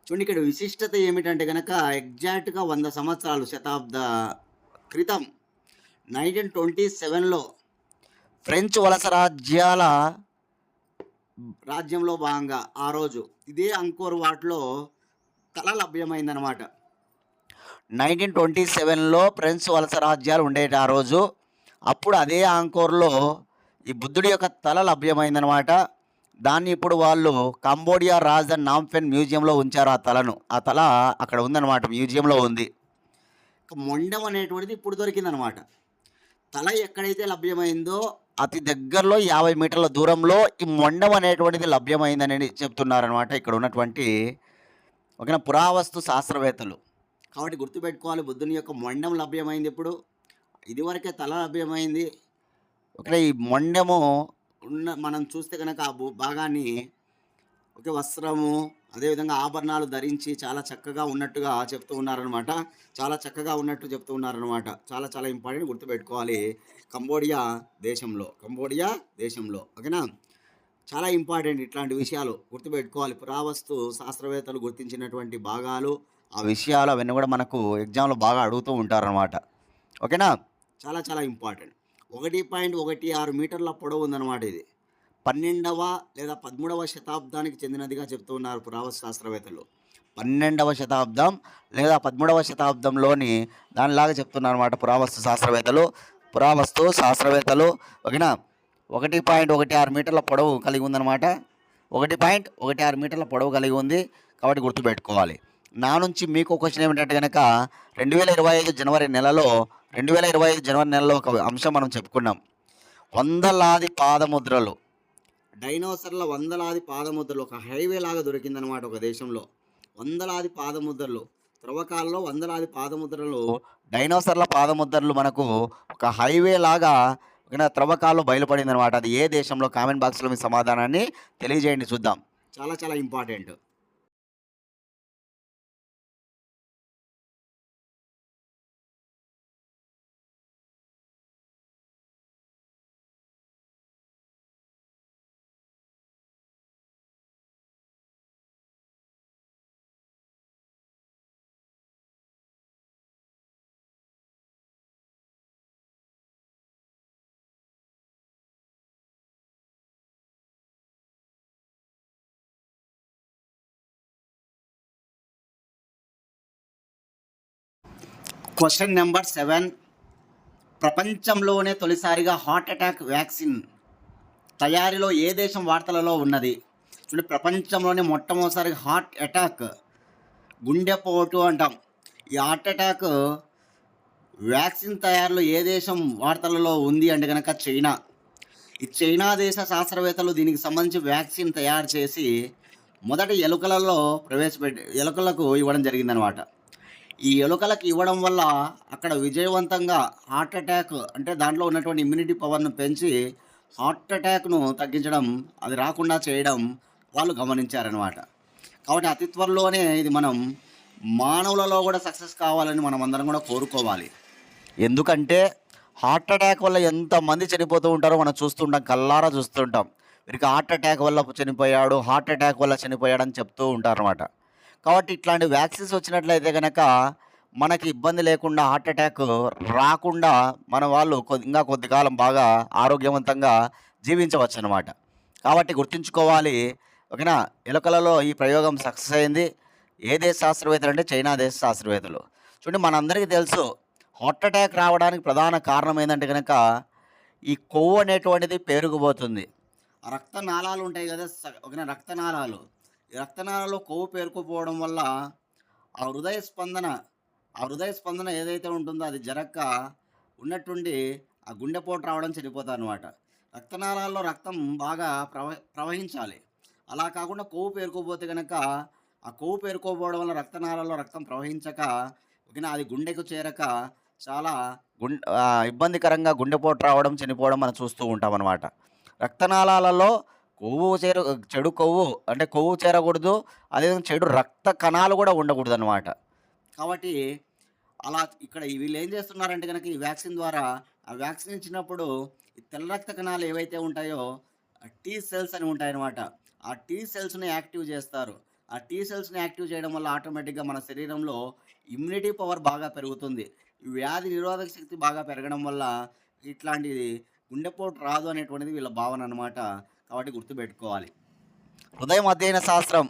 చూడండి, ఇక్కడ విశిష్టత ఏమిటంటే కనుక ఎగ్జాక్ట్గా 100 సంవత్సరాలు శతాబ్ద క్రితం 1927లో ఫ్రెంచ్ వలస రాజ్యంలో భాగంగా ఆ రోజు ఇదే అంకోర్ వాట్లో తల లభ్యమైందనమాట. 1927లో ఫ్రెంచ్ వలస రాజ్యాలు ఉండేటి ఆ రోజు. అప్పుడు అదే ఆంకోర్లో ఈ బుద్ధుడి యొక్క తల లభ్యమైందనమాట. దాన్ని ఇప్పుడు వాళ్ళు కంబోడియా రాజధాని నాంఫెన్ మ్యూజియంలో ఉంచారు. ఆ తల అక్కడ ఉందన్నమాట, మ్యూజియంలో ఉంది. మొండం అనేటువంటిది ఇప్పుడు దొరికిందనమాట. తల ఎక్కడైతే లభ్యమైందో అతి దగ్గరలో 50 మీటర్ల దూరంలో ఈ మొండం అనేటువంటిది లభ్యమైందని చెప్తున్నారనమాట ఇక్కడ ఉన్నటువంటి పురావస్తు శాస్త్రవేత్తలు. కాబట్టి గుర్తుపెట్టుకోవాలి, బుద్ధుని యొక్క మొండం లభ్యమైంది. ఇప్పుడు ఇదివరకే తల లభ్యమైంది. ఈ మొండము మనం చూస్తే కనుక ఆ భాగాన్ని వస్త్రము అదేవిధంగా ఆభరణాలు ధరించి చాలా చక్కగా ఉన్నట్టుగా చెప్తూ ఉన్నారనమాట. చాలా చాలా ఇంపార్టెంట్, గుర్తుపెట్టుకోవాలి. కంబోడియా దేశంలో ఓకేనా? చాలా ఇంపార్టెంట్ ఇట్లాంటి విషయాలు గుర్తుపెట్టుకోవాలి. పురావస్తు శాస్త్రవేత్తలు గుర్తించినటువంటి భాగాలు, ఆ విషయాలు అవన్నీ కూడా మనకు ఎగ్జామ్లో బాగా అడుగుతూ ఉంటారనమాట. ఓకేనా? చాలా చాలా ఇంపార్టెంట్. 1.16 మీటర్ల పొడవు ఉందన్నమాట. ఇది 12వ లేదా 13వ శతాబ్దానికి చెందినదిగా చెప్తూ ఉన్నారు పురావస్తు శాస్త్రవేత్తలు. 12వ శతాబ్దం లేదా 13వ శతాబ్దంలోని దానిలాగా చెప్తున్నారు అన్నమాట పురావస్తు శాస్త్రవేత్తలు. ఓకేనా? 1.16 మీటర్ల పొడవు కలిగి ఉందన్నమాట. 1.16 మీటర్ల పొడవు కలిగి ఉంది. కాబట్టి గుర్తుపెట్టుకోవాలి. నా నుంచి మీకు క్వశ్చన్ ఏమిటంటే కనుక 2025 జనవరి నెలలో ఒక అంశం మనం చెప్పుకున్నాం. వందలాది పాదముద్రలు, డైనోసర్ల వందలాది పాదముద్రలు ఒక హైవే లాగా దొరికిందనమాట ఒక దేశంలో. వందలాది పాదముద్రలు, త్రవ్వకాల్లో వందలాది పాదముద్రలు, డైనోసర్ల పాదముద్రలు మనకు ఒక హైవే లాగా త్రవ్వకాల్లో బయలుపడింది అనమాట. అది ఏ దేశంలో? కామెంట్ బాక్స్లో మీ సమాధానాన్ని తెలియజేయండి చూద్దాం. చాలా చాలా ఇంపార్టెంట్. Question number 7. ప్రపంచంలోనే తొలిసారిగా హార్ట్ అటాక్ వ్యాక్సిన్ తయారీలో ఏ దేశం వార్తలలో ఉన్నది? చూడండి, ప్రపంచంలోనే మొట్టమొదటిసారి హార్ట్ అటాక్, గుండెపోటు అంటాం, ఈ హార్ట్ అటాక్ వ్యాక్సిన్ తయారీలో ఏ దేశం వార్తలలో ఉంది అంటే కనుక చైనా. ఈ చైనా దేశ శాస్త్రవేత్తలు దీనికి సంబంధించి వ్యాక్సిన్ తయారు చేసి మొదట ఎలుకలకు ఇవ్వడం జరిగిందనమాట. ఈ ఎలుకలకు ఇవ్వడం వల్ల అక్కడ విజయవంతంగా హార్ట్ అటాక్ అంటే దాంట్లో ఉన్నటువంటి ఇమ్యూనిటీ పవర్ను పెంచి హార్ట్ అటాక్ను తగ్గించడం, అది రాకుండా చేయడం వాళ్ళు గమనించారనమాట. కాబట్టి అతి త్వరలోనే ఇది మనం మానవులలో కూడా సక్సెస్ కావాలని మనం అందరం కూడా కోరుకోవాలి. ఎందుకంటే హార్ట్ అటాక్ వల్ల ఎంతమంది చనిపోతూ ఉంటారో మనం చూస్తుంటాం, కళ్ళారా చూస్తుంటాం. వీరికి హార్ట్ అటాక్ వల్ల చనిపోయాడు, హార్ట్ అటాక్ వల్ల చనిపోయాడని చెప్తూ ఉంటారనమాట. కాబట్టి ఇట్లాంటి వ్యాక్సిన్స్ వచ్చినట్లయితే గనక మనకి ఇబ్బంది లేకుండా హార్ట్ అటాక్ రాకుండా మన వాళ్ళు ఇంకా కొద్ది కాలం బాగా ఆరోగ్యవంతంగా జీవించవచ్చనమాట. కాబట్టి గుర్తుంచుకోవాలి. ఓకేనా? ఎలుకలలో ఈ ప్రయోగం సక్సెస్ అయింది. ఏ దేశ శాస్త్రవేత్తలు అంటే చైనా దేశ శాస్త్రవేత్తలు. చూడండి, మనందరికీ తెలుసు హార్ట్ అటాక్ రావడానికి ప్రధాన కారణం ఏందంటే గనక ఈ కొవ్వు అనేటువంటిది పేరుకుపోతుంది. ఆ రక్తనాళాలు ఉంటాయి కదా! ఓకేనా? రక్తనాళాలు. ఈ రక్తనాళాల్లో కొవ్వు పేరుకుపోవడం వల్ల ఆ హృదయ స్పందన ఆ హృదయ స్పందన ఏదైతే ఉంటుందో అది జరక్క ఉన్నట్టుండి ఆ గుండెపోటు రావడం చనిపోతారనమాట. రక్తనాళాల్లో రక్తం బాగా ప్రవహించాలి. అలా కాకుండా కొవ్వు పేరుకుపోతే గనక ఆ కొవ్వు పేరుకోపోవడం వల్ల రక్తనాళాల్లో రక్తం ప్రవహించక ఓకేనా, అది గుండెకు చేరక చాలా ఇబ్బందికరంగా గుండెపోటు రావడం, చనిపోవడం మనం చూస్తూ ఉంటామనమాట. రక్తనాళాలలో చెడు కొవ్వు అంటే కొవ్వు చేరకూడదు. అదేవిధంగా చెడు రక్త కణాలు కూడా ఉండకూడదనమాట. కాబట్టి అలా ఇక్కడ వీళ్ళు ఏం చేస్తున్నారంటే గనక ఈ వ్యాక్సిన్ ద్వారా ఆ వ్యాక్సిన్ ఇచ్చినప్పుడు ఈ తెల్ల రక్త కణాలు ఏవైతే ఉంటాయో టీ సెల్స్ అని ఉంటాయన్నమాట. ఆ టీ సెల్స్‌ని యాక్టివ్ చేస్తారు. ఆ టీ సెల్స్‌ని యాక్టివ్ చేయడం వల్ల ఆటోమేటిక్‌గా మన శరీరంలో ఇమ్యూనిటీ పవర్ బాగా పెరుగుతుంది. ఈ వ్యాధి నిరోధక శక్తి బాగా పెరగడం వల్ల ఇట్లాంటిది గుండెపోటు రాదు అనేటువంటిది వీళ్ళ భావన అనమాట. కాబట్టి గుర్తుపెట్టుకోవాలి. హృదయం అధ్యయన శాస్త్రం,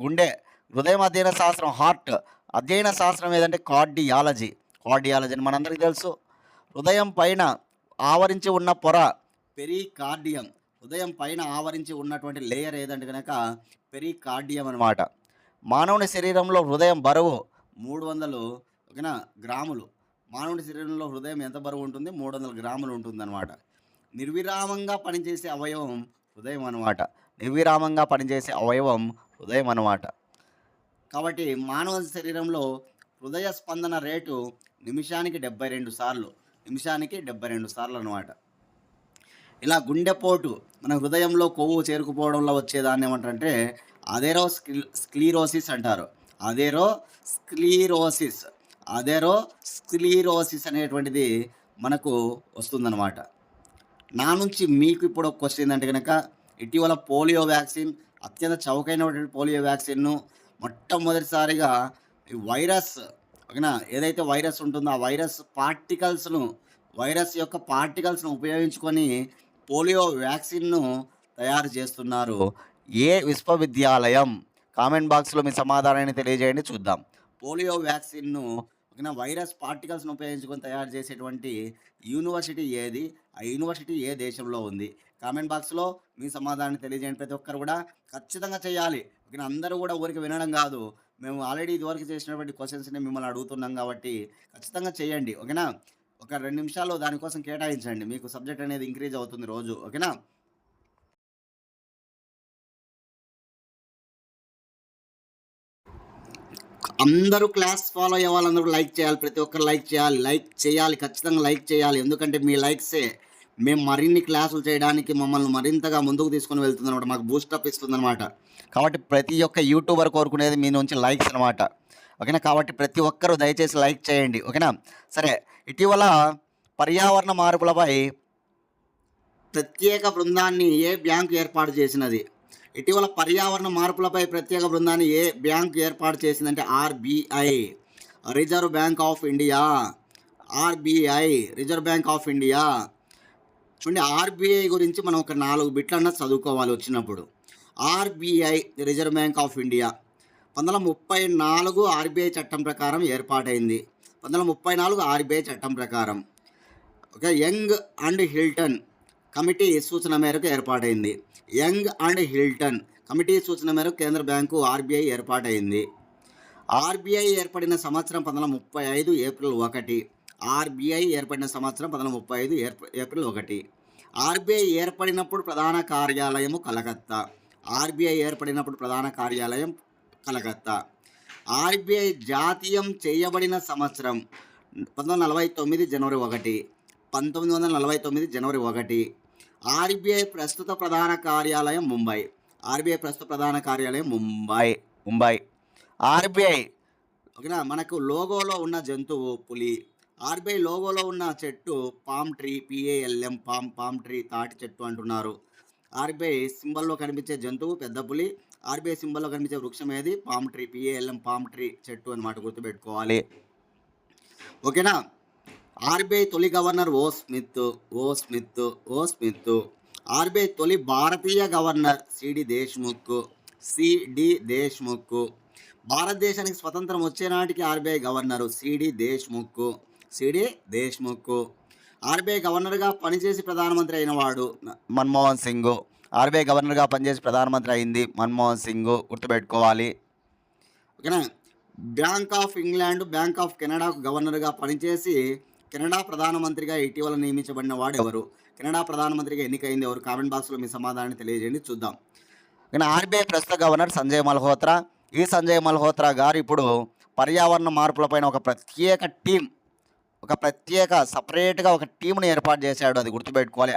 గుండె, హృదయం అధ్యయన శాస్త్రం, హార్ట్ అధ్యయన శాస్త్రం ఏదంటే కార్డియాలజీ. కార్డియాలజీ అని మనందరికీ తెలుసు. హృదయం పైన ఆవరించి ఉన్న పొర పెరికార్డియం. హృదయం పైన ఆవరించి ఉన్నటువంటి లేయర్ ఏదంటే కనుక పెరికార్డియం అనమాట. మానవుని శరీరంలో హృదయం బరువు 300 ఓకేనా గ్రాములు. మానవుని శరీరంలో హృదయం ఎంత బరువు ఉంటుంది? 300 గ్రాములు ఉంటుందన్నమాట. నిర్విరామంగా పనిచేసే అవయవం హృదయం అనమాట. నిర్విరామంగా పనిచేసే అవయవం హృదయం అనమాట. కాబట్టి మానవ శరీరంలో హృదయ స్పందన రేటు నిమిషానికి 72 సార్లు. నిమిషానికి 72 సార్లు అనమాట. ఇలా గుండెపోటు మన హృదయంలో కొవ్వు చేరుకుపోవడంలో వచ్చేదాన్ని ఏమంటారంటే స్క్లీరోసిస్ అంటారు. అథెరోస్క్లీరోసిస్ అనేటువంటిది మనకు వస్తుందన్నమాట. నా నుంచి మీకు ఇప్పుడు ఒక క్వశ్చన్ ఏంటంటే కనుక ఇటీవల పోలియో వ్యాక్సిన్, అత్యంత చౌకైనటువంటి పోలియో వ్యాక్సిన్ను మొట్టమొదటిసారిగా ఈ వైరస్ ఓకేనా, ఏదైతే వైరస్ ఉంటుందో ఆ వైరస్ యొక్క పార్టికల్స్ను ఉపయోగించుకొని పోలియో వ్యాక్సిన్ను తయారు చేస్తున్నారు. ఏ విశ్వవిద్యాలయం? కామెంట్ బాక్స్లో మీ సమాధానాన్ని తెలియజేయండి, చూద్దాం. పోలియో వ్యాక్సిన్ను వైరస్ పార్టికల్స్ను ఉపయోగించుకొని తయారు చేసేటువంటి యూనివర్సిటీ ఏది? ఆ యూనివర్సిటీ ఏ దేశంలో ఉంది? కామెంట్ బాక్స్లో మీ సమాధానాన్ని తెలియజేయండి. ప్రతి ఒక్కరు కూడా ఖచ్చితంగా చేయాలి. అందరూ కూడా ఊరికి వినడం కాదు. మేము ఆల్రెడీ ఇదివరకు చేసినటువంటి క్వశ్చన్స్ని మిమ్మల్ని అడుగుతున్నాం కాబట్టి ఖచ్చితంగా చేయండి. ఓకేనా? ఒక 2 నిమిషాలు దానికోసం కేటాయించండి. మీకు సబ్జెక్ట్ అనేది ఇంక్రీజ్ అవుతుంది రోజు. ఓకేనా? అందరూ క్లాస్ ఫాలో అయ్యే వాళ్ళందరూ లైక్ చేయాలి. ప్రతి ఒక్కరు లైక్ చేయాలి. ఖచ్చితంగా లైక్ చేయాలి. ఎందుకంటే మీ లైక్సే మేము మరిన్ని క్లాసులు చేయడానికి మమ్మల్ని మరింతగా ముందుకు తీసుకొని వెళ్తుందన్నమాట. మాకు బూస్టప్ ఇస్తుందన్నమాట. కాబట్టి ప్రతి ఒక్క యూట్యూబర్ కోరుకునేది మీ నుంచి లైక్స్ అనమాట. ఓకేనా? కాబట్టి ప్రతి ఒక్కరూ దయచేసి లైక్ చేయండి. ఓకేనా? సరే, ఇటీవల పర్యావరణ మార్పులపై ప్రత్యేక బృందాన్ని ఏ బ్యాంకు ఏర్పాటు చేసినది? ఇటీవల పర్యావరణ మార్పులపై ప్రత్యేక బృందాన్ని ఏ బ్యాంకు ఏర్పాటు చేసిందంటే RBI, reserve bank of India. Reserve bank of India. చూడండి, ఆర్బీఐ గురించి మనం ఒక 4 బిట్లన్నా చదువుకోవాలి వచ్చినప్పుడు. RBI reserve bank of India 1934 RBI చట్టం ప్రకారం ఏర్పాటైంది. 1934 ఆర్బీఐ చట్టం ప్రకారం okay. Young and Hilton committee సూచన మేరకు ఏర్పాటైంది. యంగ్ అండ్ హిల్టన్ కమిటీ సూచన మేరకు కేంద్ర బ్యాంకు ఆర్బీఐ ఏర్పాటైంది. ఆర్బీఐ ఏర్పడిన సంవత్సరం 1935 ఏప్రిల్ 1. ఆర్బీఐ ఏర్పడిన సంవత్సరం 1935 ఏప్రిల్ 1. ఆర్బీఐ ఏర్పడినప్పుడు ప్రధాన కార్యాలయము కలకత్తా. ఆర్బీఐ ఏర్పడినప్పుడు ప్రధాన కార్యాలయం కలకత్తా. ఆర్బీఐ జాతీయం చేయబడిన సంవత్సరం 1949 జనవరి 1. 1949 జనవరి 1. ఆర్బీఐ ప్రస్తుత ప్రధాన కార్యాలయం ముంబై. ఆర్బీఐ ప్రస్తుత ప్రధాన కార్యాలయం ముంబై. ఆర్బీఐ ఓకేనా. మనకు లోగోలో ఉన్న జంతువు పులి. ఆర్బీఐ లోగోలో ఉన్న చెట్టు palm tree, PALM, palm tree, తాటి చెట్టు అంటున్నారు. ఆర్బీఐ సింబల్లో కనిపించే జంతువు పెద్ద పులి. ఆర్బీఐ సింబల్లో కనిపించే వృక్షం ఏది? Palm tree, PALM, palm tree చెట్టు అనమాట, గుర్తుపెట్టుకోవాలి. ఓకేనా. ఆర్బీఐ తొలి గవర్నర్ ఓ స్మిత్. ఆర్బీఐ తొలి భారతీయ గవర్నర్ సిడి దేశ్ముఖ్. భారతదేశానికి స్వతంత్రం వచ్చే నాటికి RBI governor CD Deshmukh. RBI గవర్నర్గా పనిచేసి ప్రధానమంత్రి అయిన వాడు మన్మోహన్ సింగ్. ఆర్బీఐ గవర్నర్గా పనిచేసి ప్రధానమంత్రి అయింది మన్మోహన్ సింగ్, గుర్తుపెట్టుకోవాలి. ఓకేనా. Bank of England, Bank of కెనడాకు గవర్నర్గా పనిచేసి కెనడా ప్రధానమంత్రిగా ఇటీవల నియమించబడిన వాడు ఎవరు? కెనడా ప్రధానమంత్రిగా ఎన్నికైంది ఎవరు? కామెంట్ బాక్స్లో మీ సమాధానాన్ని తెలియజేయండి, చూద్దాం. కానీ ఆర్బీఐ ప్రస్తుత గవర్నర్ సంజయ్ మల్హోత్రా. ఈ సంజయ్ మల్హోత్రా గారు ఇప్పుడు పర్యావరణ మార్పులపైన ఒక ప్రత్యేక సపరేట్గా ఒక టీంని ఏర్పాటు చేశాడు, అది గుర్తుపెట్టుకోవాలి.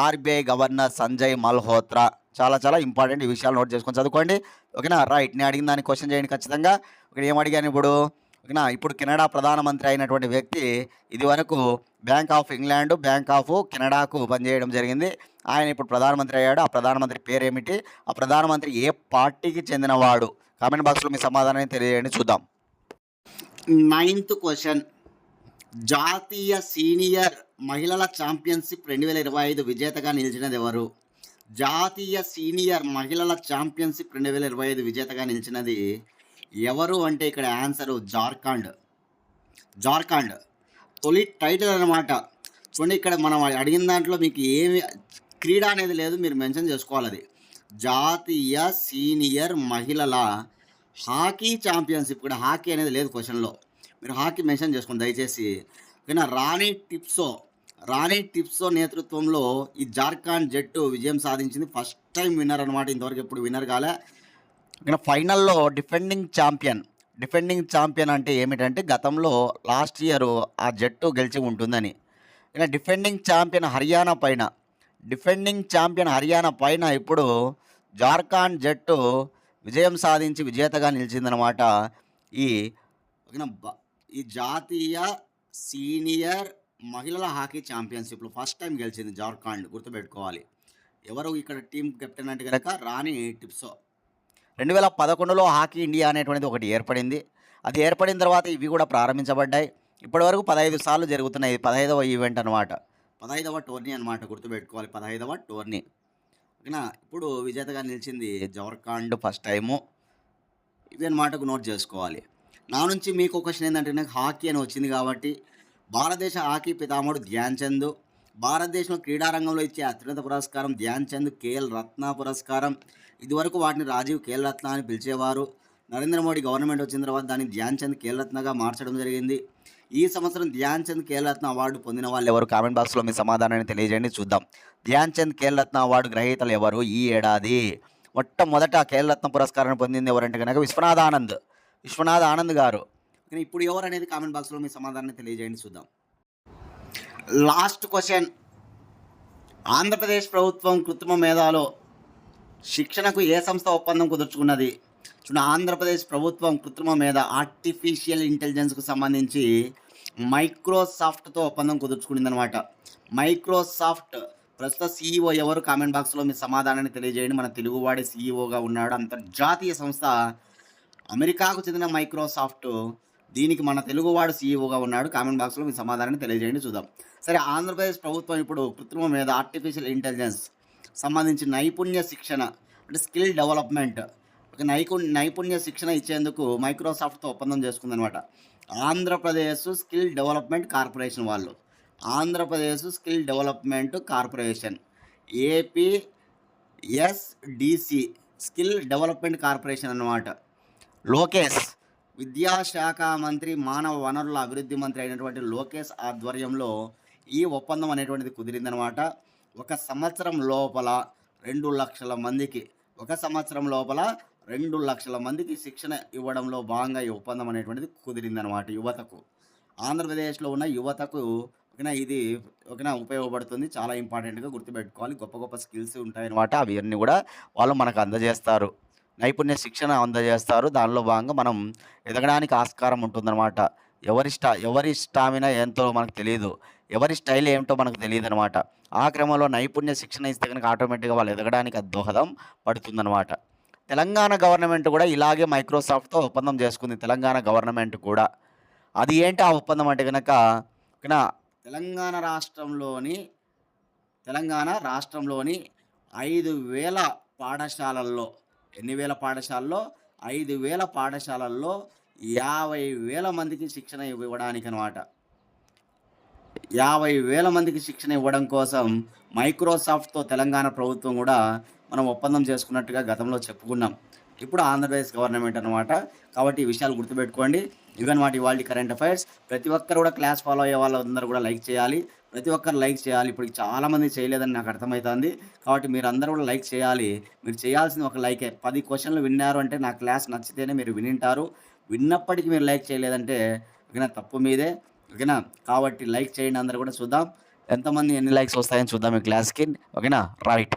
RBI governor Sanjay Malhotra. చాలా ఇంపార్టెంట్, ఈ విషయాలు నోట్ చేసుకొని చదువుకోండి. ఓకేనా. రైట్, నేను అడిగిన దాన్ని క్వశ్చన్ చేయండి ఖచ్చితంగా. ఇక్కడ ఏం అడిగాను ఇప్పుడు? ఓకేనా. ఇప్పుడు కెనడా ప్రధానమంత్రి అయినటువంటి వ్యక్తి ఇదివరకు Bank of England, Bank of కెనడాకు పనిచేయడం జరిగింది. ఆయన ఇప్పుడు ప్రధానమంత్రి అయ్యాడు. ఆ ప్రధానమంత్రి పేరేమిటి? ఆ ప్రధానమంత్రి ఏ పార్టీకి చెందినవాడు? కామెంట్ బాక్స్లో మీ సమాధానాన్ని తెలియజేయండి, చూద్దాం. 9th question. జాతీయ సీనియర్ మహిళల ఛాంపియన్షిప్ 2025 విజేతగా నిలిచినది ఎవరు? జాతీయ సీనియర్ మహిళల ఛాంపియన్షిప్ 2025 విజేతగా నిలిచినది ఎవరు అంటే ఇక్కడ ఆన్సరు జార్ఖండ్. తొలి టైటిల్ అనమాట. చూడండి, ఇక్కడ మనం అడిగిన దాంట్లో మీకు ఏమి క్రీడ అనేది లేదు, మీరు మెన్షన్ చేసుకోవాలి. అది జాతీయ సీనియర్ మహిళల హాకీ ఛాంపియన్షిప్. ఇక్కడ హాకీ అనేది లేదు క్వశ్చన్లో, మీరు హాకీ మెన్షన్ చేసుకోండి దయచేసి. ఓకేనా. రాణి టిప్సో నేతృత్వంలో ఈ జార్ఖండ్ జట్టు విజయం సాధించింది. ఫస్ట్ టైం విన్నర్ అనమాట, ఇంతవరకు ఎప్పుడు విన్నర్ కాలే. ఇక్కడ ఫైనల్లో డిఫెండింగ్ ఛాంపియన్ అంటే ఏమిటంటే గతంలో లాస్ట్ ఇయర్ ఆ జట్టు గెలిచి ఉంటుందని. ఇలా డిఫెండింగ్ ఛాంపియన్ హర్యానా పైన ఇప్పుడు జార్ఖండ్ జట్టు విజయం సాధించి విజేతగా నిలిచిందనమాట. ఈ జాతీయ సీనియర్ మహిళల హాకీ ఛాంపియన్షిప్లో ఫస్ట్ టైం గెలిచింది జార్ఖండ్, గుర్తుపెట్టుకోవాలి. ఎవరు ఇక్కడ టీం కెప్టెన్ అంటే కనుక రాణి టిప్సో. 2011లో హాకీ ఇండియా అనేటువంటిది ఒకటి ఏర్పడింది. అది ఏర్పడిన తర్వాత ఇవి కూడా ప్రారంభించబడ్డాయి. ఇప్పటివరకు 15 సార్లు జరుగుతున్నాయి. ఇది 15వ ఈవెంట్ అనమాట, 15వ టోర్నీ అనమాట, గుర్తుపెట్టుకోవాలి. 15వ టోర్నీ. ఓకేనా. ఇప్పుడు విజేతగా నిలిచింది జార్ఖండ్ ఫస్ట్ టైము. ఇవి అనమాటకు నోట్ చేసుకోవాలి. నా నుంచి మీకు ఒక క్వశ్చన్ ఏంటంటే, నాకు హాకీ అని వచ్చింది కాబట్టి భారతదేశ హాకీ పితామహుడు ధ్యాన్ చంద్. భారతదేశంలో క్రీడారంగంలో ఇచ్చే అత్యున్నత పురస్కారం ధ్యాన్ చంద్ ఖేల్ రత్న పురస్కారం. ఇదివరకు వాటిని రాజీవ్ ఖేల్ రత్న అని పిలిచేవారు. నరేంద్ర మోడీ గవర్నమెంట్ వచ్చిన తర్వాత దాన్ని ధ్యాన్ చంద్ ఖేల్ రత్నగా మార్చడం జరిగింది. ఈ సంవత్సరం ధ్యాన్ చంద్ ఖేల్ రత్న అవార్డు పొందిన వాళ్ళు ఎవరు? కామెంట్ బాక్స్లో మీ సమాధానాన్ని తెలియజేయండి, చూద్దాం. ధ్యాన్ చంద్ ఖేల్ రత్న అవార్డు గ్రహీతలు ఎవరు ఈ ఏడాది? మొట్టమొదట ఖేల్ రత్న పురస్కారాన్ని పొందింది ఎవరంటే కనుక విశ్వనాథ్ ఆనంద్ గారు. ఇప్పుడు ఎవరు అనేది కామెంట్ బాక్స్లో మీ సమాధానాన్ని తెలియజేయండి, చూద్దాం. Last question. ఆంధ్రప్రదేశ్ ప్రభుత్వం కృత్రిమ మేధాలో శిక్షణకు ఏ సంస్థ ఒప్పందం కుదుర్చుకున్నది? చూడండి, ఆంధ్రప్రదేశ్ ప్రభుత్వం కృత్రిమ మేధ ఆర్టిఫిషియల్ ఇంటెలిజెన్స్కు సంబంధించి మైక్రోసాఫ్ట్తో ఒప్పందం కుదుర్చుకునింది అనమాట. మైక్రోసాఫ్ట్ ప్రస్తుత CEO ఎవరు? కామెంట్ బాక్స్లో మీ సమాధానాన్ని తెలియజేయండి. మన తెలుగువాడి CEOగా ఉన్నాడు. అంతర్జాతీయ సంస్థ అమెరికాకు చెందిన మైక్రోసాఫ్ట్, దీనికి మన తెలుగువాడు CEOగా ఉన్నాడు. కామెంట్ బాక్స్లో మీ సమాధానాన్ని తెలియజేయండి, చూద్దాం. సరే, ఆంధ్రప్రదేశ్ ప్రభుత్వం ఇప్పుడు కృత్రిమ మేధ ఆర్టిఫిషియల్ ఇంటెలిజెన్స్ సంబంధించి నైపుణ్య శిక్షణ అంటే స్కిల్ డెవలప్మెంట్, ఒక నైపుణ్య శిక్షణ ఇచ్చేందుకు మైక్రోసాఫ్ట్తో ఒప్పందం చేసుకుందనమాట. ఆంధ్రప్రదేశ్ స్కిల్ డెవలప్మెంట్ కార్పొరేషన్ వాళ్ళు, Andhra Pradesh skill development corporation, APSDC skill development corporation అన్నమాట. లోకేష్ విద్యాశాఖ మంత్రి, మానవ వనరుల అభివృద్ధి మంత్రి అయినటువంటి లోకేష్ ఆధ్వర్యంలో ఈ ఒప్పందం అనేటువంటిది కుదిరిందనమాట. ఒక సంవత్సరం లోపల 2 లక్షల మందికి శిక్షణ ఇవ్వడంలో భాగంగా ఈ ఒప్పందం అనేటువంటిది కుదిరిందనమాట. యువతకు, ఆంధ్రప్రదేశ్లో ఉన్న యువతకు ఓకేనా. ఇది ఓకేనా ఉపయోగపడుతుంది. చాలా ఇంపార్టెంట్‌గా గుర్తుపెట్టుకోవాలి. గొప్ప గొప్ప స్కిల్స్ ఉంటాయన్నమాట. అవన్నీ గూడా వాళ్ళు మనకు అందజేస్తారు. నైపుణ్య శిక్షణ అందజేస్తారు. దానిలో భాగంగా మనం ఎదగడానికి ఆస్కారం ఉంటుందన్నమాట. ఎవరి స్టామినా ఏంతో మనకు తెలీదు. ఎవరి స్టైల్ ఏమిటో మనకు తెలీదనమాట. ఆ క్రమంలో నైపుణ్య శిక్షణ ఇస్తే గనుక ఆటోమేటిక్‌గా వాళ్ళు ఎదగడానికి అది దోహదం పడుతుందనమాట. తెలంగాణ గవర్నమెంట్ గూడా ఇలాగే మైక్రోసాఫ్ట్‌తో ఒప్పందం చేసుకుంది. తెలంగాణ గవర్నమెంట్ కూడా. అది ఏంటి ఆ ఒప్పందం అంటే గనక ఓకేనా. తెలంగాణ రాష్ట్రంలోని తెలంగాణ రాష్ట్రంలోని 5,000 పాఠశాలల్లో ఎన్ని వేల పాఠశాలల్లో 5,000 పాఠశాలల్లో 50,000 మందికి శిక్షణ ఇవ్వడానికనమాట. 50,000 మందికి శిక్షణ ఇవ్వడం కోసం మైక్రోసాఫ్ట్‌తో తెలంగాణ ప్రభుత్వం గూడా మనం ఒప్పందం చేసుకున్నట్టుగా గతంలో చెప్పుకున్నాం. ఇప్పుడు ఆంధ్రప్రదేశ్ గవర్నమెంట్ అనమాట. కాబట్టి ఈ విషయాలు గుర్తుపెట్టుకోండి. ఇవన్నమాట ఇవాల్టి కరెంట్ అఫైర్స్. ప్రతి ఒక్కరు కూడా క్లాస్ ఫాలో అయ్యే వాళ్ళందరూ కూడా లైక్ చేయాలి. ప్రతి ఒక్కరు లైక్ చేయాలి. ఇప్పుడు చాలామంది చేయలేదని నాకు అర్థమైతుంది. కాబట్టి మీరందరూ కూడా లైక్ చేయాలి. మీరు చేయాల్సింది ఒక లైకే. 10 క్వెషన్‌లు విన్నారు అంటే నా క్లాస్ నచ్చితేనే మీరు వినుంటారు. విన్నప్పటికీ మీరు లైక్ చేయలేదంటే ఓకేనా తప్పు మీదే. ఓకేనా. కాబట్టి లైక్ చేయండి అందరూ కూడా చూద్దాం. ఎంతమంది ఎన్ని లైక్స్ వస్తాయని చూద్దాం ఈ క్లాస్‌కి. ఓకేనా. రైట్.